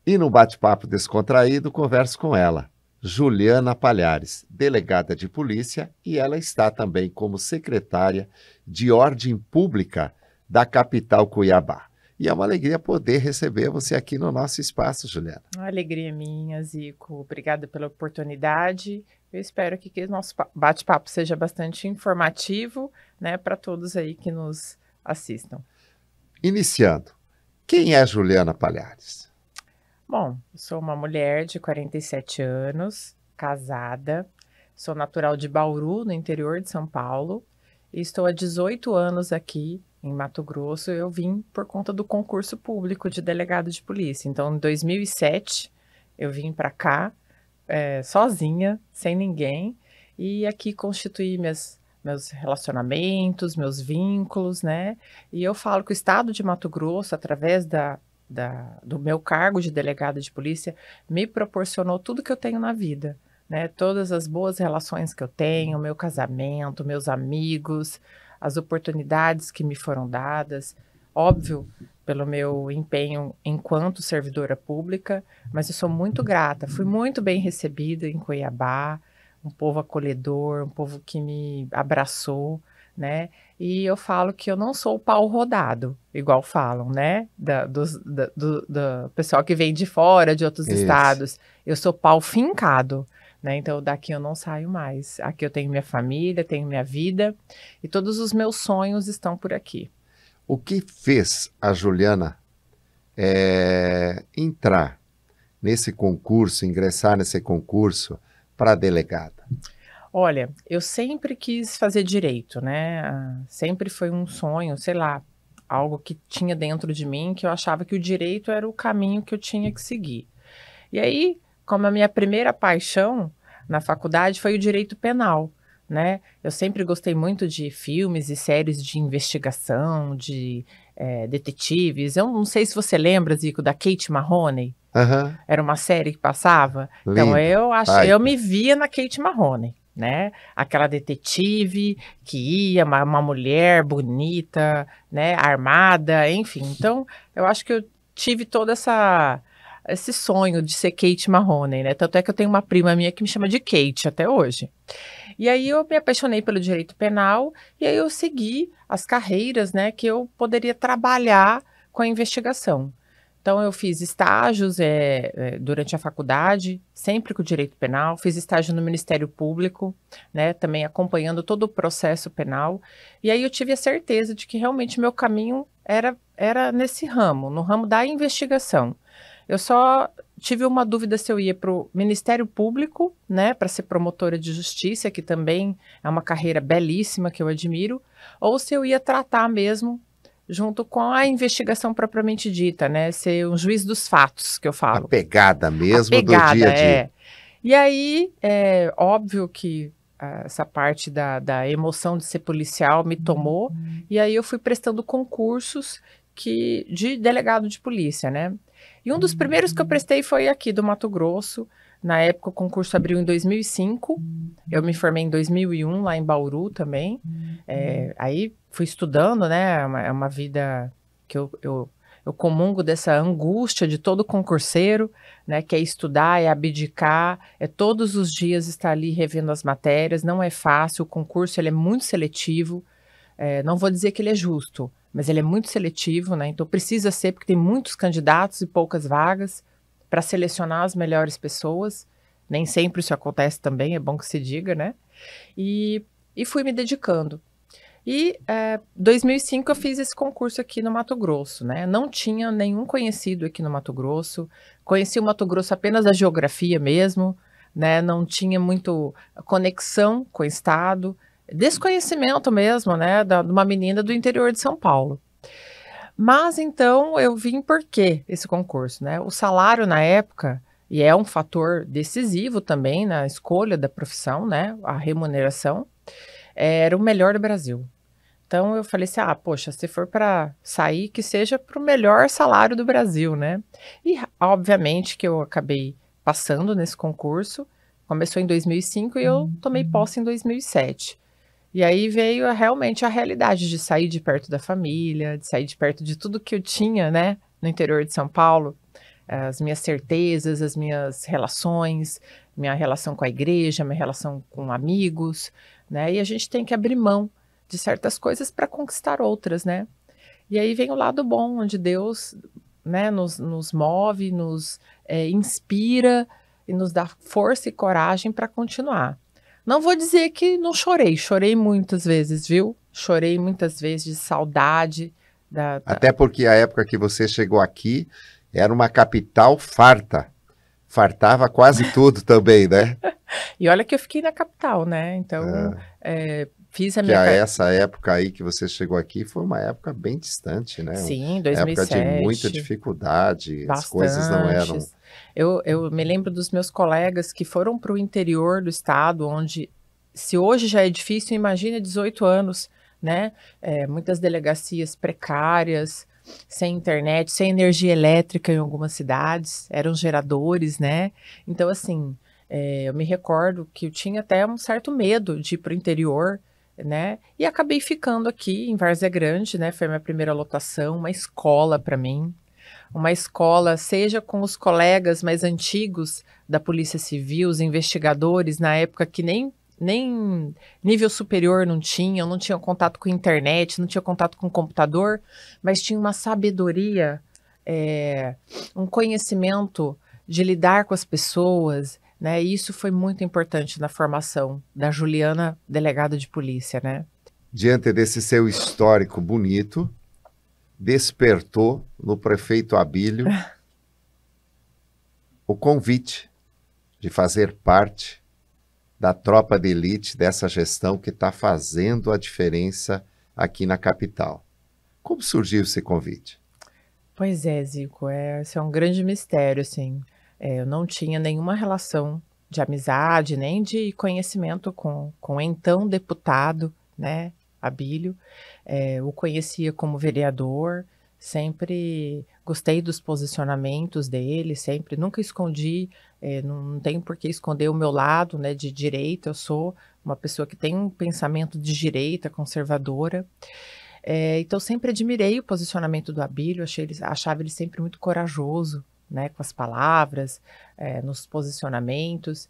E no bate-papo descontraído, converso com ela, Juliana Palhares, delegada de polícia, e ela está também como secretária de Ordem Pública da capital Cuiabá. E é uma alegria poder receber você aqui no nosso espaço, Juliana. A alegria é minha, Zico. Obrigada pela oportunidade. Eu espero que o nosso bate-papo seja bastante informativo, né, para todos aí que nos assistam. Iniciando, quem é Juliana Palhares? Bom, eu sou uma mulher de 47 anos, casada, sou natural de Bauru, no interior de São Paulo, e estou há 18 anos aqui em Mato Grosso. Eu vim por conta do concurso público de delegado de polícia. Então, em 2007, eu vim para cá, sozinha, sem ninguém, e aqui constituí meus relacionamentos, meus vínculos, né? E eu falo que o estado de Mato Grosso, através do meu cargo de delegada de polícia, me proporcionou tudo que eu tenho na vida, né? Todas as boas relações que eu tenho, meu casamento, meus amigos, as oportunidades que me foram dadas, óbvio, pelo meu empenho enquanto servidora pública, mas eu sou muito grata, fui muito bem recebida em Cuiabá, um povo acolhedor, um povo que me abraçou, né? E eu falo que eu não sou o pau rodado, igual falam, né? Do pessoal que vem de fora, de outros Isso. estados. Eu sou pau fincado, né? Então daqui eu não saio mais. Aqui eu tenho minha família, tenho minha vida e todos os meus sonhos estão por aqui. O que fez a Juliana entrar nesse concurso, ingressar nesse concurso para delegada? Olha, eu sempre quis fazer direito, né? Sempre foi um sonho, sei lá, algo que tinha dentro de mim que eu achava que o direito era o caminho que eu tinha que seguir. E aí, como a minha primeira paixão na faculdade foi o direito penal, né? Eu sempre gostei muito de filmes e séries de investigação, de detetives. Eu não sei se você lembra, Zico, da Kate Mahoney. Aham, Era uma série que passava. Então, lembro. eu Baita. me via na Kate Mahoney, né? Aquela detetive que ia, uma mulher bonita, né? Armada, enfim. Então, eu acho que eu tive toda esse sonho de ser Kate Mahoney, né? Tanto é que eu tenho uma prima minha que me chama de Kate até hoje. E aí eu me apaixonei pelo direito penal e aí eu segui as carreiras, né, que eu poderia trabalhar com a investigação. Então eu fiz estágios durante a faculdade, sempre com o direito penal, fiz estágio no Ministério Público, né, também acompanhando todo o processo penal. E aí eu tive a certeza de que realmente meu caminho era nesse ramo, no ramo da investigação. Eu só tive uma dúvida se eu ia para o Ministério Público, né, para ser promotora de justiça, que também é uma carreira belíssima que eu admiro, ou se eu ia tratar mesmo junto com a investigação propriamente dita, né, ser um juiz dos fatos, que eu A falo. pegada A mesmo do dia pegada, a dia. é. E aí, é óbvio que essa parte da emoção de ser policial me tomou, e aí eu fui prestando concursos de delegado de polícia, né. E um dos primeiros que eu prestei foi aqui do Mato Grosso. Na época o concurso abriu em 2005, eu me formei em 2001 lá em Bauru também. Aí fui estudando, né, é uma vida que eu comungo dessa angústia de todo concurseiro, né, que é estudar, é abdicar, é todos os dias estar ali revendo as matérias, não é fácil, o concurso ele é muito seletivo, não vou dizer que ele é justo, mas ele é muito seletivo, né, então precisa ser, porque tem muitos candidatos e poucas vagas para selecionar as melhores pessoas, nem sempre isso acontece também, é bom que se diga, né, e fui me dedicando. E, 2005 eu fiz esse concurso aqui no Mato Grosso, né, não tinha nenhum conhecido aqui no Mato Grosso, conheci o Mato Grosso apenas da geografia mesmo, né, não tinha muito conexão com o estado, desconhecimento mesmo, né, de uma menina do interior de São Paulo. Mas então eu vim por quê esse concurso, né, o salário na época, e é um fator decisivo também na escolha da profissão, né, a remuneração, era o melhor do Brasil. Então eu falei assim: "Ah, poxa, se for para sair, que seja para o melhor salário do Brasil, né". E obviamente que eu acabei passando nesse concurso, começou em 2005 e eu tomei posse em 2007. E aí veio realmente a realidade de sair de perto da família, de sair de perto de tudo que eu tinha, né, no interior de São Paulo. as minhas certezas, as minhas relações, minha relação com a igreja, minha relação com amigos, né? E a gente tem que abrir mão de certas coisas para conquistar outras, né? E aí vem o lado bom, onde Deus, né, nos move, nos inspira e nos dá força e coragem para continuar. Não vou dizer que não chorei, chorei muitas vezes, viu? Chorei muitas vezes de saudade da. Até porque a época que você chegou aqui era uma capital farta. Fartava quase tudo também, né? E olha que eu fiquei na capital, né? Então, Ah, fiz a que minha. essa época aí que você chegou aqui foi uma época bem distante, né? Sim, Época de muita 2007. dificuldade, as coisas não eram. Bastantes. Eu me lembro dos meus colegas que foram para o interior do estado, onde, se hoje já é difícil, imagina 18 anos, né? Muitas delegacias precárias, sem internet, sem energia elétrica em algumas cidades, eram geradores, né? Então, assim, eu me recordo que eu tinha até um certo medo de ir para o interior, né? E acabei ficando aqui em Várzea Grande, né? Foi a minha primeira lotação, uma escola para mim, uma escola, seja com os colegas mais antigos da Polícia Civil, os investigadores, na época que nem nível superior não tinham, não tinham contato com internet, não tinham contato com computador, mas tinha uma sabedoria, um conhecimento de lidar com as pessoas, né? E isso foi muito importante na formação da Juliana, delegada de polícia, né? Diante desse seu histórico bonito, despertou no prefeito Abílio o convite de fazer parte da tropa de elite dessa gestão que está fazendo a diferença aqui na capital. Como surgiu esse convite? Pois é, Zico, esse é um grande mistério, assim. Eu não tinha nenhuma relação de amizade, nem de conhecimento com o então deputado, né, Abílio. O conhecia como vereador, sempre gostei dos posicionamentos dele, sempre, nunca escondi, não tenho por que esconder o meu lado, né, de direita. Eu sou uma pessoa que tem um pensamento de direita, conservadora. Então sempre admirei o posicionamento do Abílio, achava ele sempre muito corajoso, né, com as palavras, nos posicionamentos,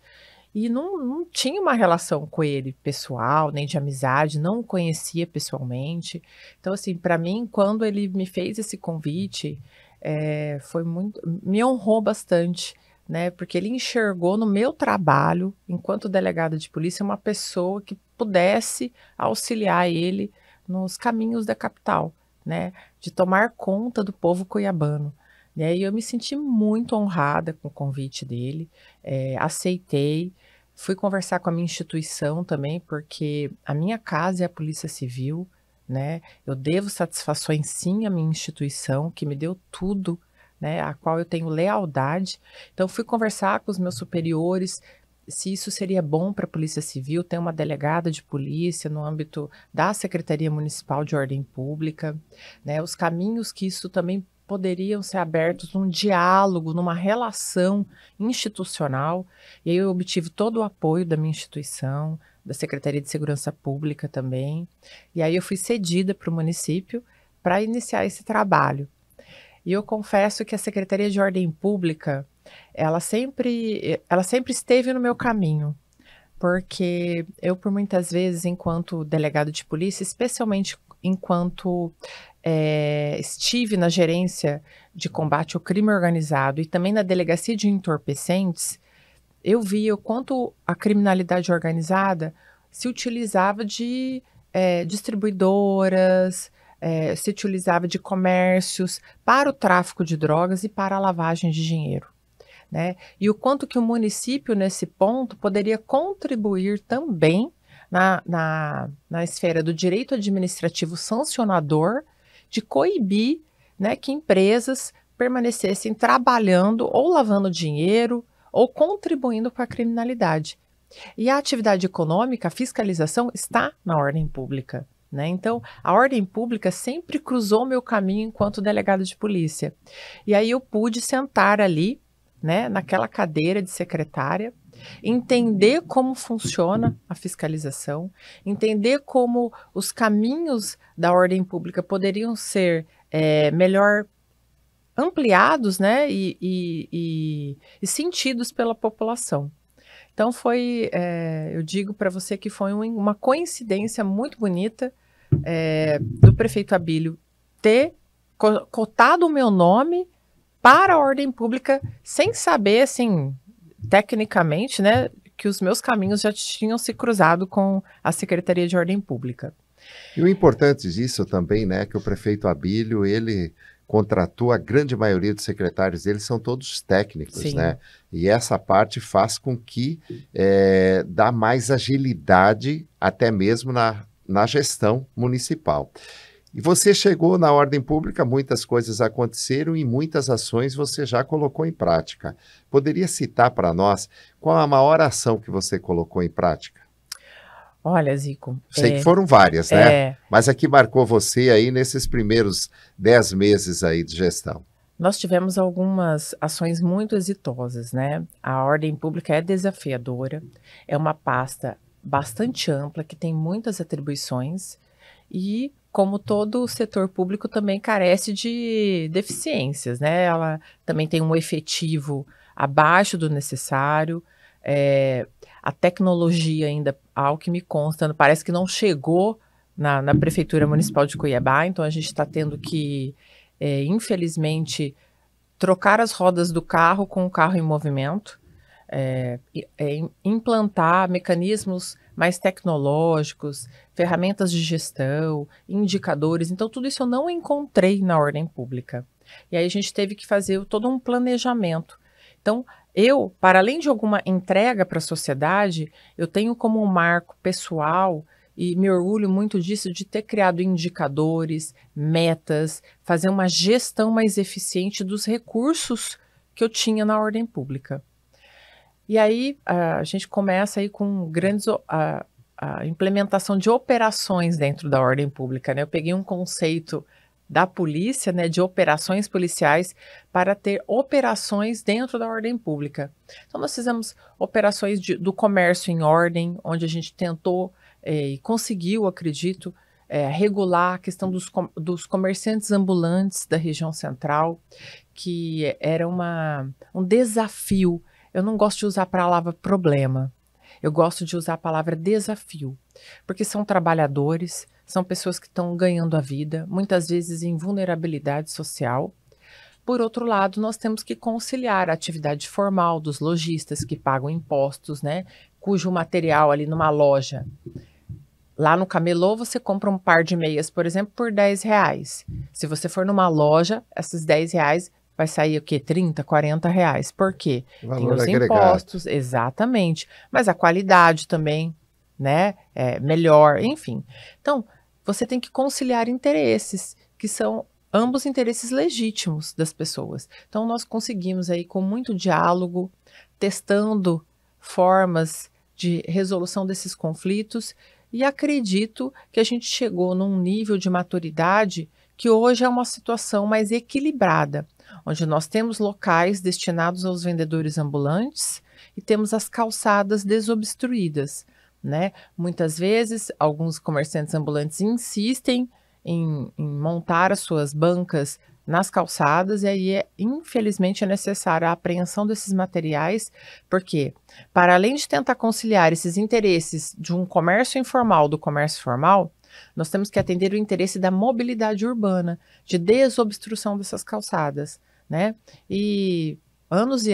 e não tinha uma relação com ele pessoal, nem de amizade, não o conhecia pessoalmente. Então, assim, para mim, quando ele me fez esse convite, foi muito, me honrou bastante, né, porque ele enxergou no meu trabalho, enquanto delegada de polícia, uma pessoa que pudesse auxiliar ele nos caminhos da capital, né, de tomar conta do povo cuiabano, né, e eu me senti muito honrada com o convite dele, aceitei, fui conversar com a minha instituição também, porque a minha casa é a Polícia Civil, né, eu devo satisfações sim à minha instituição, que me deu tudo, né, a qual eu tenho lealdade. Então fui conversar com os meus superiores, se isso seria bom para a Polícia Civil, ter uma delegada de polícia no âmbito da Secretaria Municipal de Ordem Pública, né, os caminhos que isso também poderiam ser abertos num diálogo, numa relação institucional, e aí eu obtive todo o apoio da minha instituição, da Secretaria de Segurança Pública também, e aí eu fui cedida para o município para iniciar esse trabalho. E eu confesso que a Secretaria de Ordem Pública, ela sempre esteve no meu caminho, porque eu, por muitas vezes, enquanto delegado de polícia, especialmente enquanto estive na gerência de combate ao crime organizado e também na delegacia de entorpecentes, eu via o quanto a criminalidade organizada se utilizava de distribuidoras, se utilizava de comércios para o tráfico de drogas e para a lavagem de dinheiro, né? E o quanto que o município, nesse ponto, poderia contribuir também na esfera do direito administrativo sancionador de coibir, né, que empresas permanecessem trabalhando ou lavando dinheiro ou contribuindo para a criminalidade. E a atividade econômica, a fiscalização, está na ordem pública, né? Então, a ordem pública sempre cruzou meu caminho enquanto delegado de polícia. E aí eu pude sentar ali, né, naquela cadeira de secretária, entender como funciona a fiscalização, entender como os caminhos da ordem pública poderiam ser melhor ampliados, né, e sentidos pela população. Então eu digo para você que foi uma coincidência muito bonita do prefeito Abílio ter cotado o meu nome para a ordem pública, sem saber, assim, tecnicamente, né, que os meus caminhos já tinham se cruzado com a Secretaria de Ordem Pública. E o importante disso também, né, que o prefeito Abílio, ele contratou a grande maioria dos secretários dele, são todos técnicos, Sim. né? E essa parte faz com que dá mais agilidade até mesmo na gestão municipal. E você chegou na ordem pública, muitas coisas aconteceram e muitas ações você já colocou em prática. Poderia citar para nós qual a maior ação que você colocou em prática? Olha, Zico... Sei que foram várias, né? Mas a que marcou você aí nesses primeiros 10 meses aí de gestão? Nós tivemos algumas ações muito exitosas, né? A ordem pública é desafiadora, é uma pasta bastante ampla, que tem muitas atribuições e, como todo o setor público, também carece de deficiências, né? Ela também tem um efetivo abaixo do necessário, a tecnologia ainda, ao que me consta, parece que não chegou na Prefeitura Municipal de Cuiabá, então a gente está tendo que, infelizmente, trocar as rodas do carro com o carro em movimento, implantar mecanismos mais tecnológicos, ferramentas de gestão, indicadores. Então, tudo isso eu não encontrei na ordem pública. E aí a gente teve que fazer todo um planejamento. Então, para além de alguma entrega para a sociedade, eu tenho como um marco pessoal, e me orgulho muito disso, de ter criado indicadores, metas, fazer uma gestão mais eficiente dos recursos que eu tinha na ordem pública. E aí a gente começa aí com a implementação de operações dentro da ordem pública, né? Eu peguei um conceito da polícia, né, de operações policiais, para ter operações dentro da ordem pública. Então nós fizemos operações do comércio em ordem, onde a gente tentou e conseguiu, acredito, regular a questão dos comerciantes ambulantes da região central, que era um desafio. Eu não gosto de usar a palavra problema, eu gosto de usar a palavra desafio, porque são trabalhadores, são pessoas que estão ganhando a vida, muitas vezes em vulnerabilidade social. Por outro lado, nós temos que conciliar a atividade formal dos lojistas que pagam impostos, né, cujo material ali numa loja, lá no camelô, você compra um par de meias, por exemplo, por R$10. Se você for numa loja, esses R$10 vai sair o quê? 30, 40 reais. Por quê? Tem os impostos, exatamente. Mas a qualidade também, né? É melhor, enfim. Então, você tem que conciliar interesses, que são ambos interesses legítimos das pessoas. Então, nós conseguimos aí, com muito diálogo, testando formas de resolução desses conflitos, e acredito que a gente chegou num nível de maturidade que hoje é uma situação mais equilibrada, onde nós temos locais destinados aos vendedores ambulantes e temos as calçadas desobstruídas, né? Muitas vezes, alguns comerciantes ambulantes insistem em montar as suas bancas nas calçadas, e aí, infelizmente, é necessária a apreensão desses materiais, porque, para além de tentar conciliar esses interesses de um comércio informal do comércio formal, nós temos que atender o interesse da mobilidade urbana, de desobstrução dessas calçadas, né? E anos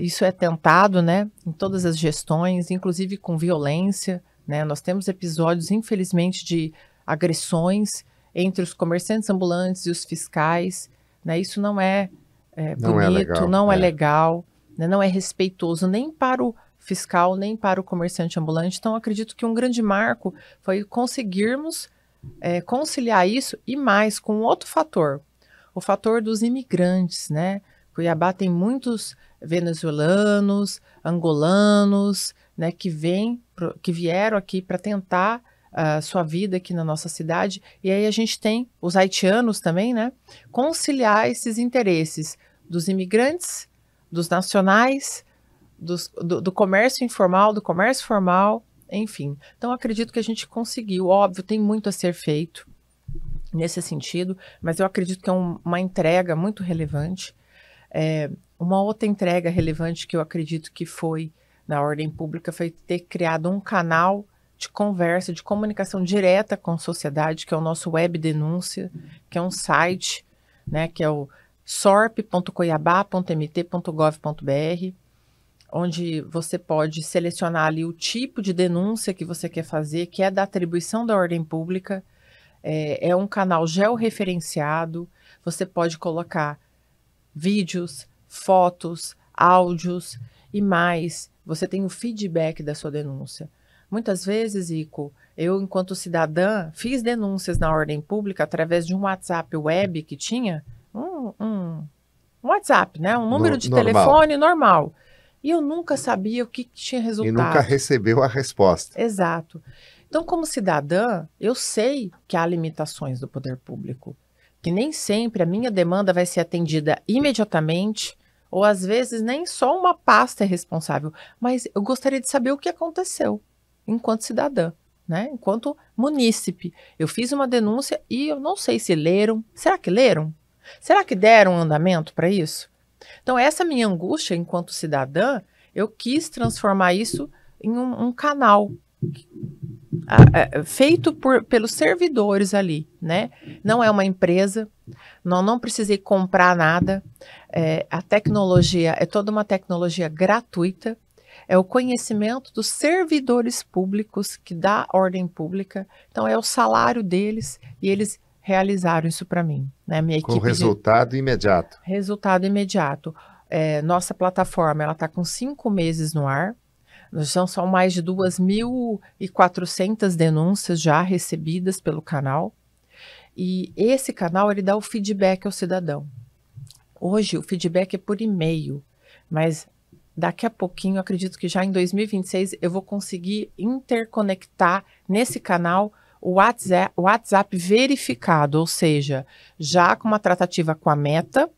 isso é tentado, né, em todas as gestões, inclusive com violência, né? Nós temos episódios, infelizmente, de agressões entre os comerciantes ambulantes e os fiscais, né? Isso não é bonito, não é legal, né? Não é respeitoso nem para o fiscal, nem para o comerciante ambulante. Então, acredito que um grande marco foi conseguirmos conciliar isso e mais com outro fator, o fator dos imigrantes, né? Cuiabá tem muitos venezuelanos, angolanos, né, que vieram aqui para tentar sua vida aqui na nossa cidade, e aí a gente tem os haitianos também, né? Conciliar esses interesses dos imigrantes, dos nacionais, do comércio informal, do comércio formal, enfim. Então, acredito que a gente conseguiu. Óbvio, tem muito a ser feito. nesse sentido, mas eu acredito que é uma entrega muito relevante. Uma outra entrega relevante que eu acredito que foi na ordem pública foi ter criado um canal de conversa, de comunicação direta com a sociedade, que é o nosso Web Denúncia, que é um site, né, que é o sorp.cuiabá.mt.gov.br, onde você pode selecionar ali o tipo de denúncia que você quer fazer, que é da atribuição da ordem pública. É um canal georreferenciado, você pode colocar vídeos, fotos, áudios e mais. Você tem o feedback da sua denúncia. Muitas vezes, Ico, eu, enquanto cidadã, fiz denúncias na ordem pública através de um WhatsApp web que tinha um WhatsApp, né? Um número de Normal. telefone normal. E eu nunca sabia o que tinha E resultado. nunca recebeu a resposta. Exato. Então, como cidadã, eu sei que há limitações do poder público, que nem sempre a minha demanda vai ser atendida imediatamente, ou às vezes nem só uma pasta é responsável, mas eu gostaria de saber o que aconteceu enquanto cidadã, né? Enquanto munícipe. Eu fiz uma denúncia e eu não sei se leram. Será que leram? Será que deram andamento para isso? Então, essa minha angústia enquanto cidadã, eu quis transformar isso em um canal feito pelos servidores ali, né? Não é uma empresa, não precisei comprar nada, a tecnologia é toda uma tecnologia gratuita, é o conhecimento dos servidores públicos que dá ordem pública, então é o salário deles e eles realizaram isso para mim, né? Minha Com equipe resultado imediato. Resultado imediato. Nossa plataforma ela está com 5 meses no ar. São mais de 2.400 denúncias já recebidas pelo canal. E esse canal ele dá o feedback ao cidadão. Hoje o feedback é por e-mail, mas daqui a pouquinho, acredito que já em 2026, eu vou conseguir interconectar nesse canal o WhatsApp verificado, ou seja, já com uma tratativa com a Meta,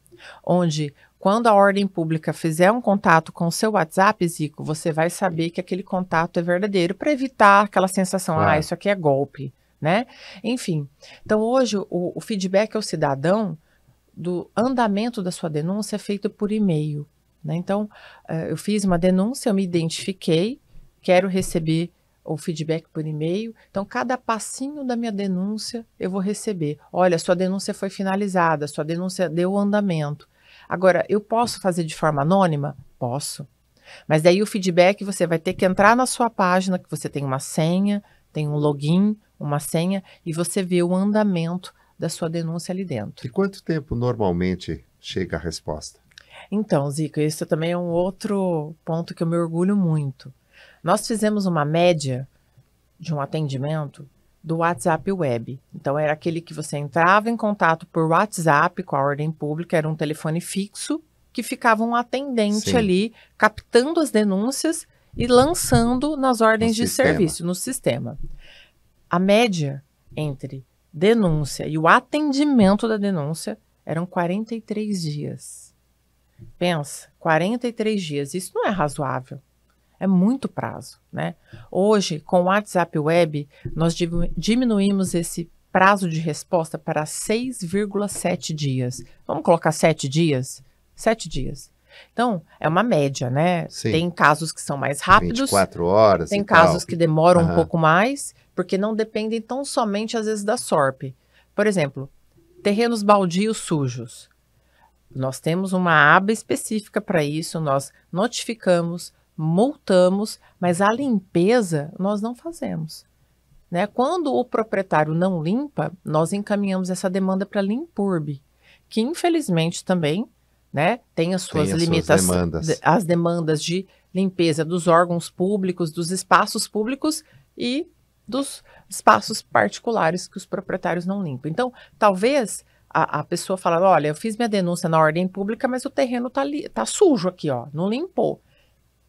onde quando a ordem pública fizer um contato com o seu WhatsApp, Zico, você vai saber que aquele contato é verdadeiro, para evitar aquela sensação, Claro. isso aqui é golpe, né? Enfim, então hoje o feedback ao cidadão do andamento da sua denúncia é feito por e-mail, né? Então, eu fiz uma denúncia, eu me identifiquei, quero receber o feedback por e-mail. Então, cada passinho da minha denúncia eu vou receber. Olha, sua denúncia foi finalizada, sua denúncia deu andamento. Agora, eu posso fazer de forma anônima? Posso. Mas daí o feedback você vai ter que entrar na sua página, que você tem uma senha, tem um login, uma senha, e você vê o andamento da sua denúncia ali dentro. E quanto tempo normalmente chega a resposta? Então, Zico, isso também é um outro ponto que eu me orgulho muito. Nós fizemos uma média de um atendimento do WhatsApp Web. Então, era aquele que você entrava em contato por WhatsApp com a ordem pública, era um telefone fixo, que ficava um atendente Sim. ali, captando as denúncias e lançando nas ordens de sistema. serviço, no sistema. A média entre denúncia e o atendimento da denúncia eram 43 dias. Pensa, 43 dias, isso não é razoável. É muito prazo, né? Hoje, com o WhatsApp Web, nós diminuímos esse prazo de resposta para 6,7 dias. Vamos colocar 7 dias? 7 dias. Então, é uma média, né? Sim. Tem casos que são mais rápidos. 24 horas Tem e casos tal. que demoram um pouco mais, porque não dependem tão somente, às vezes, da SORP. Por exemplo, terrenos baldios sujos. Nós temos uma aba específica para isso, nós notificamos, multamos, mas a limpeza nós não fazemos, né? Quando o proprietário não limpa, nós encaminhamos essa demanda para a Limpurb, que infelizmente também, né, tem as suas limitações, as demandas de limpeza dos órgãos públicos, dos espaços públicos e dos espaços particulares que os proprietários não limpam. Então, talvez a pessoa fale, olha, eu fiz minha denúncia na ordem pública, mas o terreno tá sujo aqui, ó, não limpou.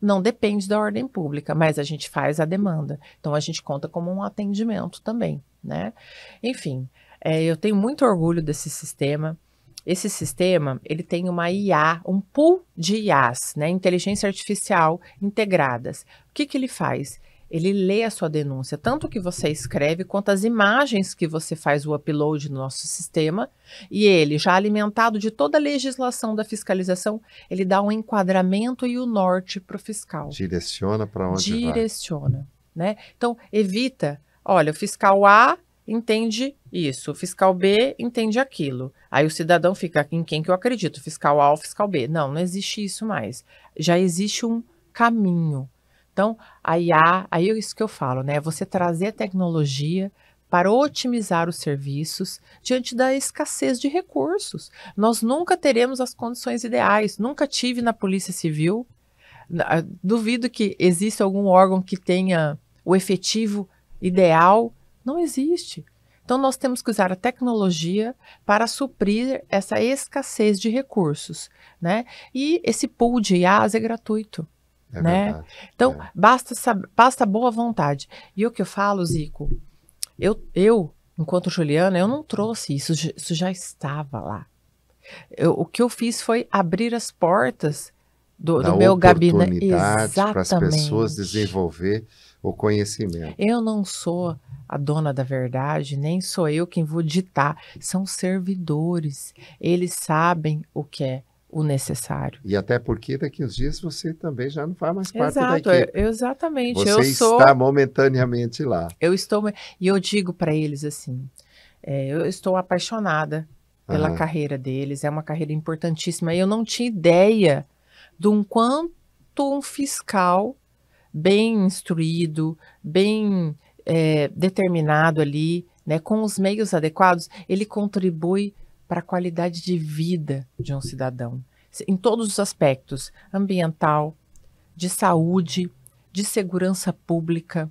Não depende da ordem pública, mas a gente faz a demanda. Então, a gente conta como um atendimento também, né? Enfim, eu tenho muito orgulho desse sistema. Esse sistema, ele tem uma IA, um pool de IAs, né? Inteligência artificial integradas. O que ele faz? Ele lê a sua denúncia, tanto que você escreve, quanto as imagens que você faz o upload no nosso sistema, e ele, já alimentado de toda a legislação da fiscalização, ele dá um enquadramento e o norte para o fiscal. Direciona para onde vai. Direciona, né? Então, evita, olha, o fiscal A entende isso, o fiscal B entende aquilo. Aí o cidadão fica em quem que eu acredito, o fiscal A ou o fiscal B. Não, não existe isso mais. Já existe um caminho. Então, aí é isso que eu falo, né? Você trazer a tecnologia para otimizar os serviços diante da escassez de recursos. Nós nunca teremos as condições ideais. Nunca tive na Polícia Civil. Duvido que exista algum órgão que tenha o efetivo ideal. Não existe. Então, nós temos que usar a tecnologia para suprir essa escassez de recursos, né? E esse pool de IAs é gratuito. É né? verdade. Então, basta boa vontade. E o que eu falo, Zico, eu enquanto Juliana, eu não trouxe isso, isso já estava lá. O que eu fiz foi abrir as portas do meu gabinete. Para as pessoas desenvolver o conhecimento. Eu não sou a dona da verdade, nem sou eu quem vou ditar. São servidores. Eles sabem o que é o necessário. E até porque daqui uns dias você também já não faz mais parte da equipe. Exatamente. Você está momentaneamente lá. Eu estou, e eu digo para eles assim, eu estou apaixonada pela carreira deles, é uma carreira importantíssima. Eu não tinha ideia do quanto um fiscal bem instruído, bem determinado ali, né, com os meios adequados, ele contribui para a qualidade de vida de um cidadão, em todos os aspectos, ambiental, de saúde, de segurança pública,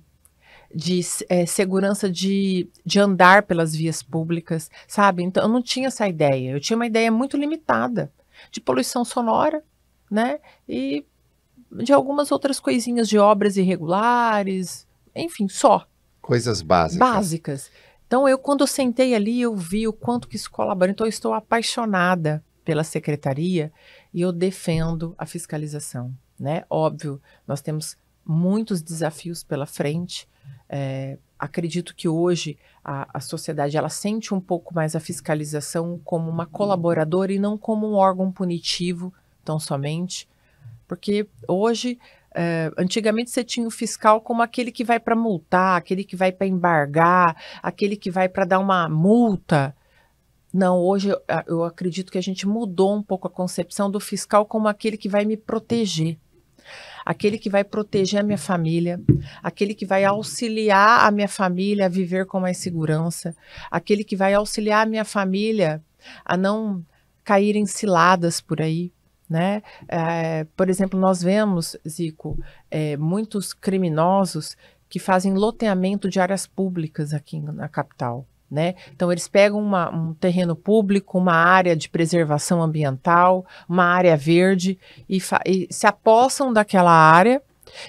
de segurança de andar pelas vias públicas, sabe? Então, eu não tinha essa ideia, eu tinha uma ideia muito limitada de poluição sonora, né? E de algumas outras coisinhas de obras irregulares, enfim, só. Coisas básicas. Então, quando eu sentei ali, eu vi o quanto que isso colabora. Então, eu estou apaixonada pela secretaria e eu defendo a fiscalização, né? Óbvio, nós temos muitos desafios pela frente. Acredito que hoje a sociedade ela sente um pouco mais a fiscalização como uma colaboradora e não como um órgão punitivo, tão somente. Porque hoje... antigamente você tinha o fiscal como aquele que vai para multar, aquele que vai para embargar, aquele que vai para dar uma multa. Não, hoje eu acredito que a gente mudou um pouco a concepção do fiscal como aquele que vai me proteger. Aquele que vai proteger a minha família, aquele que vai auxiliar a minha família a viver com mais segurança, aquele que vai auxiliar a minha família a não cair em ciladas por aí. Né? Por exemplo, nós vemos, Zico, muitos criminosos que fazem loteamento de áreas públicas aqui na capital. Né? Então, eles pegam um terreno público, uma área de preservação ambiental, uma área verde, e se apossam daquela área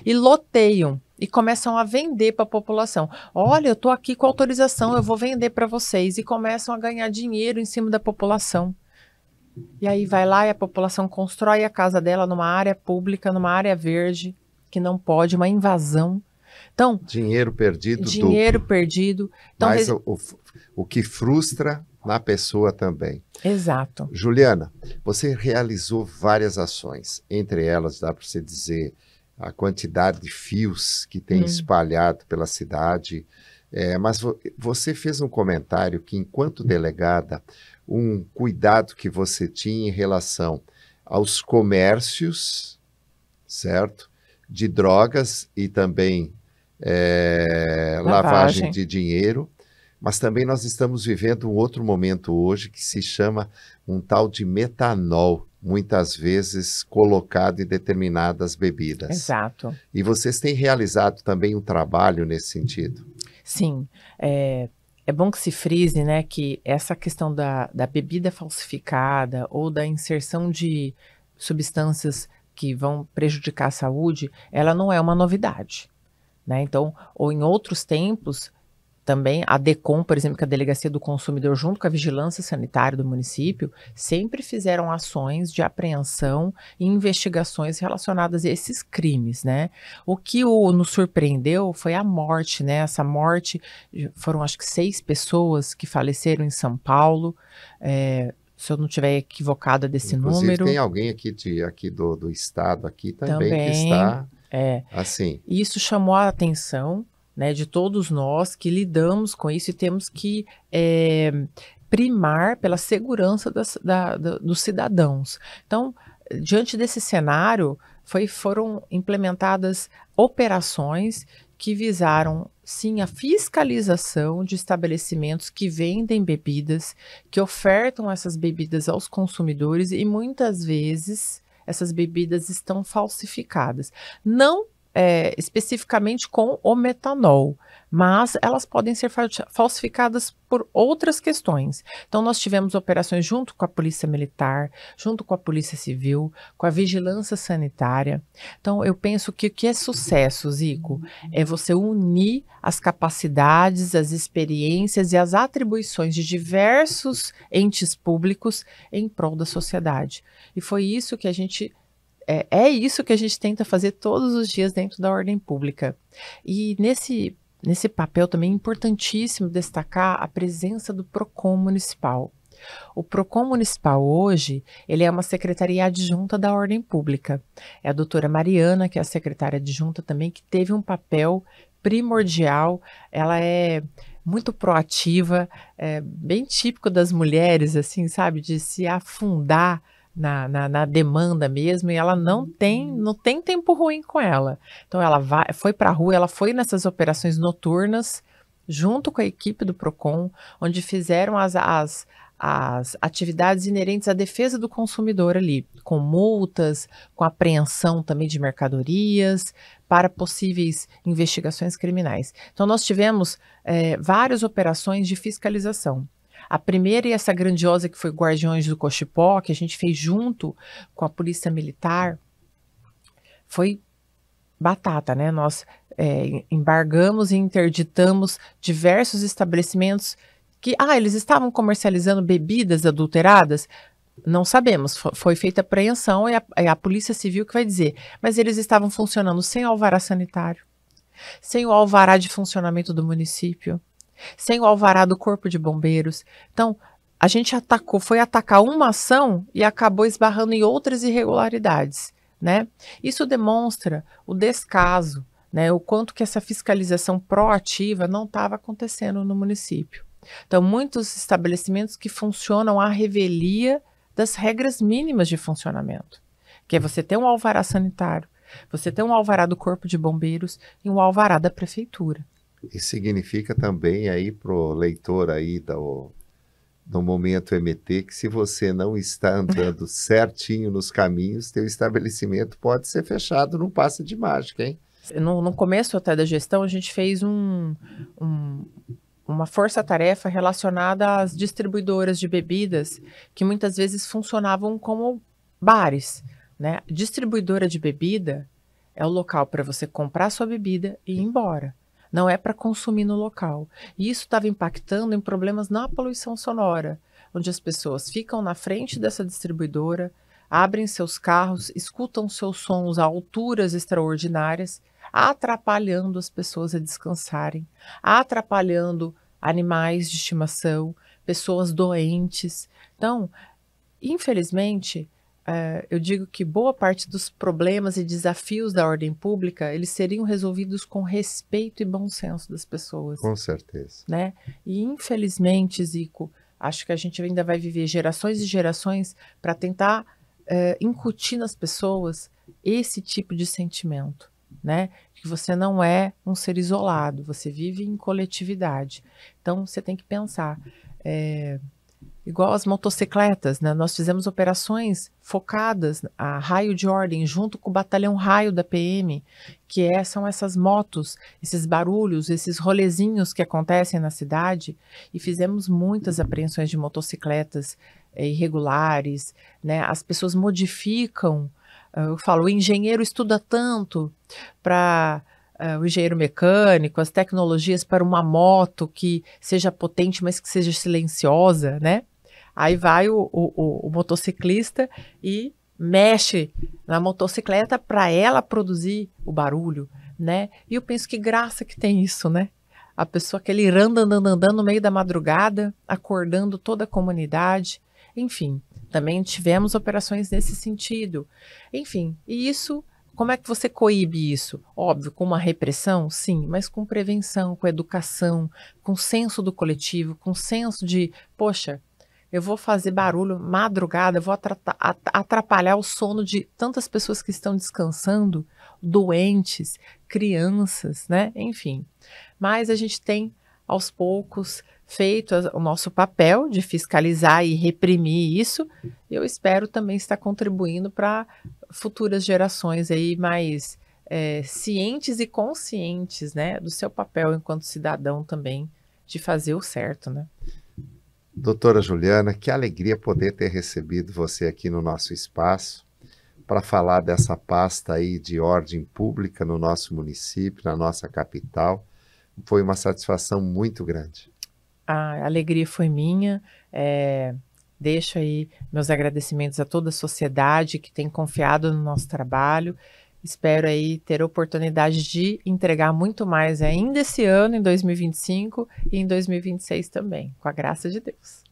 e loteiam. E começam a vender para a população. Olha, eu estou aqui com autorização, eu vou vender para vocês. E começam a ganhar dinheiro em cima da população. E aí vai lá e a população constrói a casa dela numa área pública, numa área verde, que não pode, uma invasão. Então, dinheiro perdido. Então, mas o que frustra na pessoa também. Exato. Juliana, você realizou várias ações, entre elas dá para você dizer a quantidade de fios que tem espalhado pela cidade, mas você fez um comentário que, enquanto delegada, um cuidado que você tinha em relação aos comércios, certo? De drogas e também lavagem de dinheiro, mas também nós estamos vivendo um outro momento hoje que se chama um tal de metanol, muitas vezes colocado em determinadas bebidas. Exato. E vocês têm realizado também um trabalho nesse sentido? Sim, é bom que se frise, né, que essa questão da bebida falsificada ou da inserção de substâncias que vão prejudicar a saúde, ela não é uma novidade, né? Então, ou em outros tempos, também a DECOM, por exemplo, que é a Delegacia do Consumidor, junto com a Vigilância Sanitária do município, sempre fizeram ações de apreensão e investigações relacionadas a esses crimes, né? O que nos surpreendeu foi a morte, né? Essa morte, foram acho que 6 pessoas que faleceram em São Paulo, se eu não estiver equivocada desse Inclusive, número. tem alguém aqui do estado aqui também que Também, está assim. Isso chamou a atenção, né, de todos nós que lidamos com isso e temos que primar pela segurança dos cidadãos. Então, diante desse cenário, foram implementadas operações que visaram, sim, a fiscalização de estabelecimentos que vendem bebidas, que ofertam essas bebidas aos consumidores e muitas vezes essas bebidas estão falsificadas. Não especificamente com o metanol, mas elas podem ser falsificadas por outras questões. Então, nós tivemos operações junto com a Polícia Militar, junto com a Polícia Civil, com a Vigilância Sanitária. Então, eu penso que o que é sucesso, Zico, é você unir as capacidades, as experiências e as atribuições de diversos entes públicos em prol da sociedade. E foi isso que a gente é isso que a gente tenta fazer todos os dias dentro da ordem pública. E nesse papel também é importantíssimo destacar a presença do PROCON municipal. O PROCON municipal hoje, ele é uma secretaria adjunta da ordem pública. É a doutora Mariana, que é a secretária adjunta também, que teve um papel primordial. Ela é muito proativa, bem típico das mulheres, assim, sabe, de se afundar na demanda mesmo, e ela não tem tempo ruim com ela. Então ela foi para a rua, ela foi nessas operações noturnas, junto com a equipe do PROCON, onde fizeram as atividades inerentes à defesa do consumidor ali, com multas, com apreensão também de mercadorias, para possíveis investigações criminais. Então nós tivemos várias operações de fiscalização. A primeira e essa grandiosa que foi Guardiões do Cochipó, que a gente fez junto com a Polícia Militar, foi batata, né? Nós embargamos e interditamos diversos estabelecimentos que, eles estavam comercializando bebidas adulteradas? Não sabemos, foi feita apreensão e a Polícia Civil que vai dizer, mas eles estavam funcionando sem alvará sanitário, sem o alvará de funcionamento do município, sem o alvará do Corpo de Bombeiros. Então, a gente foi atacar uma ação e acabou esbarrando em outras irregularidades, né? Isso demonstra o descaso, né? O quanto que essa fiscalização proativa não estava acontecendo no município. Então, muitos estabelecimentos que funcionam à revelia das regras mínimas de funcionamento, que é você ter um alvará sanitário, você ter um alvará do Corpo de Bombeiros e um alvará da Prefeitura. E significa também aí para o leitor aí do Momento MT que se você não está andando certinho nos caminhos, teu estabelecimento pode ser fechado num passe de mágica, hein? No começo até da gestão, a gente fez uma força-tarefa relacionada às distribuidoras de bebidas que muitas vezes funcionavam como bares, né? Distribuidora de bebida é o local para você comprar sua bebida e ir embora. Não é para consumir no local. E isso estava impactando em problemas na poluição sonora, onde as pessoas ficam na frente dessa distribuidora, abrem seus carros, escutam seus sons a alturas extraordinárias, atrapalhando as pessoas a descansarem, atrapalhando animais de estimação, pessoas doentes. Então, infelizmente, eu digo que boa parte dos problemas e desafios da ordem pública, eles seriam resolvidos com respeito e bom senso das pessoas. Com certeza. Né? E infelizmente, Zico, acho que a gente ainda vai viver gerações e gerações para tentar incutir nas pessoas esse tipo de sentimento, né? Que você não é um ser isolado, você vive em coletividade. Então, você tem que pensar... igual as motocicletas, né? Nós fizemos operações focadas a raio de ordem, junto com o batalhão raio da PM, que são essas motos, esses barulhos, esses rolezinhos que acontecem na cidade, e fizemos muitas apreensões de motocicletas irregulares, né? As pessoas modificam, eu falo, o engenheiro estuda tanto para o engenheiro mecânico, as tecnologias para uma moto que seja potente, mas que seja silenciosa, né? Aí vai o motociclista e mexe na motocicleta para ela produzir o barulho, né? E eu penso que graça que tem isso, né? A pessoa que ele andando no meio da madrugada, acordando toda a comunidade. Enfim, também tivemos operações nesse sentido. Enfim, e isso, como é que você coíbe isso? Óbvio, com uma repressão, sim, mas com prevenção, com educação, com senso do coletivo, com senso de, poxa, eu vou fazer barulho madrugada, eu vou atrapalhar o sono de tantas pessoas que estão descansando, doentes, crianças, né? Enfim. Mas a gente tem, aos poucos, feito o nosso papel de fiscalizar e reprimir isso. Eu espero também estar contribuindo para futuras gerações aí mais cientes e conscientes, né, do seu papel enquanto cidadão também de fazer o certo, né? Doutora Juliana, que alegria poder ter recebido você aqui no nosso espaço para falar dessa pasta aí de ordem pública no nosso município, na nossa capital. Foi uma satisfação muito grande. A alegria foi minha. Deixo aí meus agradecimentos a toda a sociedade que tem confiado no nosso trabalho. Espero aí ter a oportunidade de entregar muito mais ainda esse ano, em 2025 e em 2026 também, com a graça de Deus.